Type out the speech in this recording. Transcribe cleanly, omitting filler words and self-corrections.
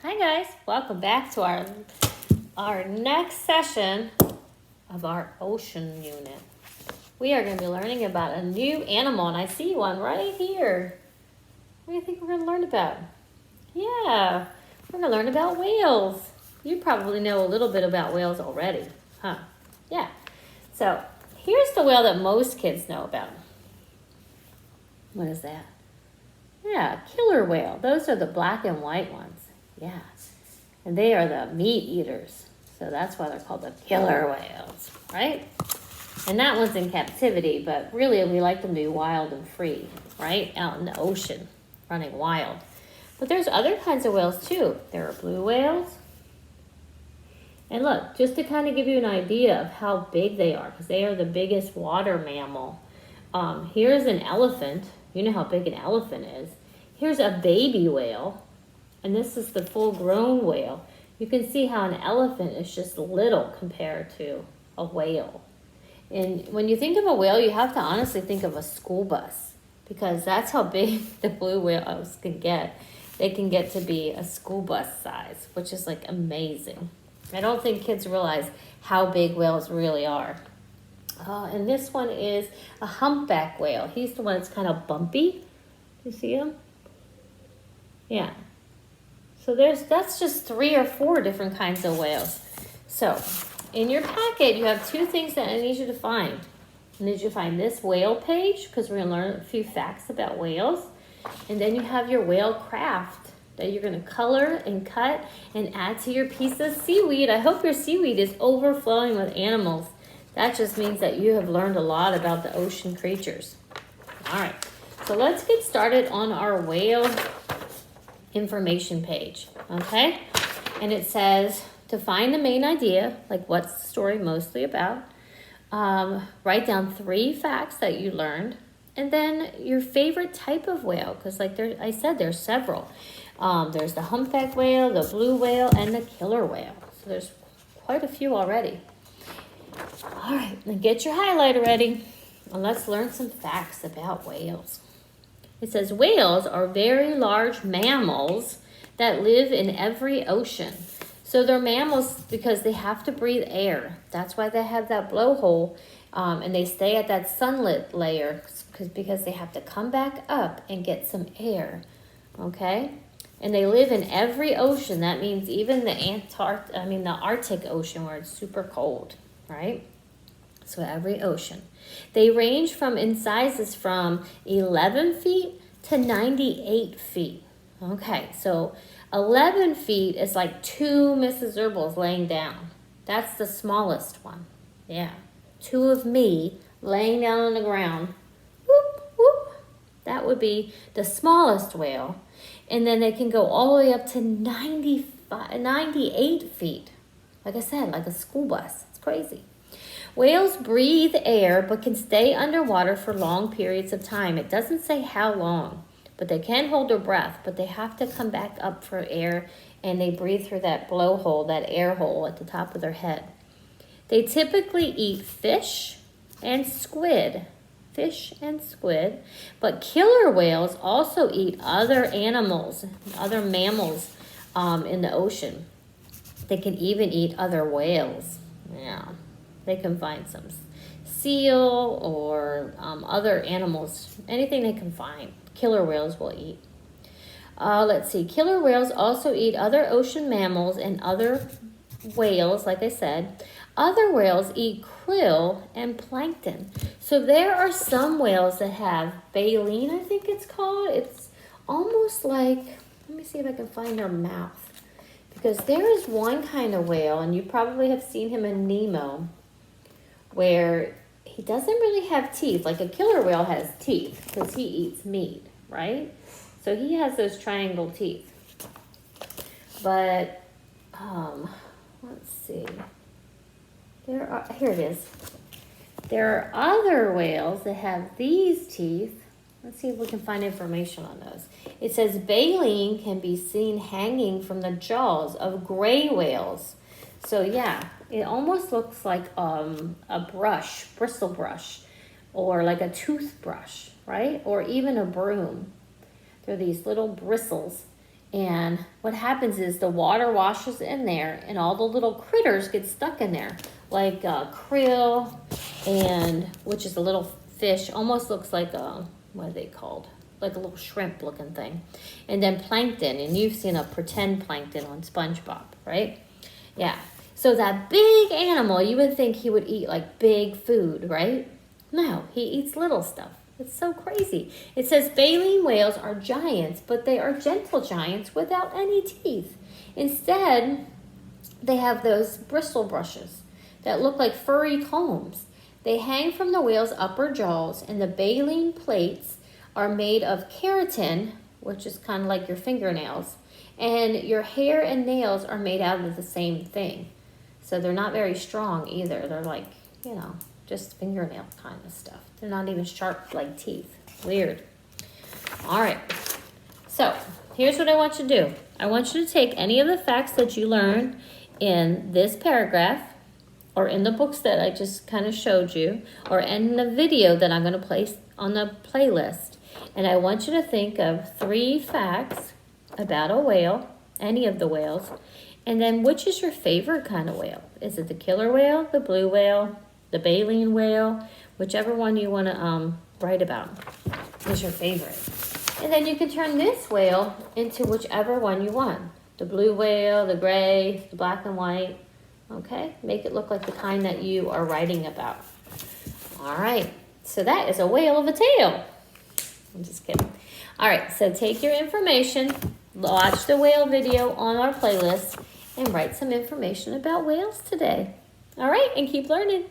Hi guys, welcome back to our next session of our ocean unit. We are going to be learning about a new animal, and I see one right here. What do you think we're going to learn about? Yeah, we're going to learn about whales. You probably know a little bit about whales already, huh? Yeah. So here's the whale that most kids know about. What is that? Yeah, killer whale. Those are the black and white ones. Yeah. And they are the meat eaters. So that's why they're called the killer whales, right? And that one's in captivity, but really we like them to be wild and free, right? Out in the ocean, running wild. But there's other kinds of whales too. There are blue whales. And look, just to kind of give you an idea of how big they are, because they are the biggest water mammal. Here's an elephant. You know how big an elephant is. Here's a baby whale. And this is the full-grown whale. You can see how an elephant is just little compared to a whale. And when you think of a whale, you have to honestly think of a school bus, because that's how big the blue whales can get. They can get to be a school bus size, which is like amazing. I don't think kids realize how big whales really are. And this one is a humpback whale. He's the one that's kind of bumpy. You see him? Yeah. So that's just 3 or 4 different kinds of whales. So in your packet, you have 2 things that I need you to find. I need you to find this whale page, because we're going to learn a few facts about whales. And then you have your whale craft that you're going to color and cut and add to your piece of seaweed. I hope your seaweed is overflowing with animals. That just means that you have learned a lot about the ocean creatures. All right, so let's get started on our whale information page, okay? And it says to find the main idea, like what's the story mostly about, write down 3 facts that you learned, and then your favorite type of whale, because like I said, there's several. There's the humpback whale, the blue whale, and the killer whale. So there's quite a few already. All right, then get your highlighter ready, and let's learn some facts about whales. It says whales are very large mammals that live in every ocean. So they're mammals because they have to breathe air. That's why they have that blowhole, and they stay at that sunlit layer because they have to come back up and get some air, okay? And they live in every ocean. That means even the Arctic Ocean, where it's super cold, right? So every ocean. They range in sizes from 11 feet to 98 feet. Okay, so 11 feet is like 2 Mrs. Zerbals laying down. That's the smallest one. Yeah, 2 of me laying down on the ground. Whoop, whoop. That would be the smallest whale. And then they can go all the way up to 98 feet. Like I said, like a school bus. It's crazy. Whales breathe air but can stay underwater for long periods of time. It doesn't say how long, but they can hold their breath, but they have to come back up for air, and they breathe through that blowhole, that air hole at the top of their head. They typically eat fish and squid, but killer whales also eat other animals, other mammals in the ocean. They can even eat other whales. Yeah. They can find some seal or other animals, anything they can find. Killer whales will eat. Let's see. Killer whales also eat other ocean mammals and other whales, like I said. Other whales eat krill and plankton. So there are some whales that have baleen, I think it's called. It's almost like, let me see if I can find their mouth. Because there is one kind of whale, and you probably have seen him in Nemo, where he doesn't really have teeth. Like a killer whale has teeth because he eats meat, right? So he has those triangle teeth. But, let's see. Here it is. There are other whales that have these teeth. Let's see if we can find information on those. It says baleen can be seen hanging from the jaws of gray whales. So yeah, it almost looks like a bristle brush, or like a toothbrush, right? Or even a broom. They're these little bristles, And what happens is the water washes in there and all the little critters get stuck in there, like krill, and which is a little fish, almost looks like a, what are they called? Like a little shrimp looking thing. And then plankton, and you've seen a pretend plankton on SpongeBob, right? Yeah. So that big animal, you would think he would eat like big food, right? No, he eats little stuff. It's so crazy. It says baleen whales are giants, but they are gentle giants without any teeth. Instead, they have those bristle brushes that look like furry combs. They hang from the whale's upper jaws, and the baleen plates are made of keratin, which is kind of like your fingernails, and your hair and nails are made out of the same thing. So they're not very strong either. They're like, just fingernail kind of stuff. They're not even sharp like teeth. Weird. All right. So here's what I want you to do. I want you to take any of the facts that you learned in this paragraph or in the books that I just kind of showed you or in the video that I'm going to place on the playlist. And I want you to think of 3 facts about a whale, any of the whales, and then which is your favorite kind of whale? Is it the killer whale, the blue whale, the baleen whale, whichever one you want to write about is your favorite. And then you can turn this whale into whichever one you want. The blue whale, the gray, the black and white. Okay, make it look like the kind that you are writing about. All right, so that is a whale of a tail. I'm just kidding. All right, so take your information, watch the whale video on our playlist, and write some information about whales today. All right, and keep learning.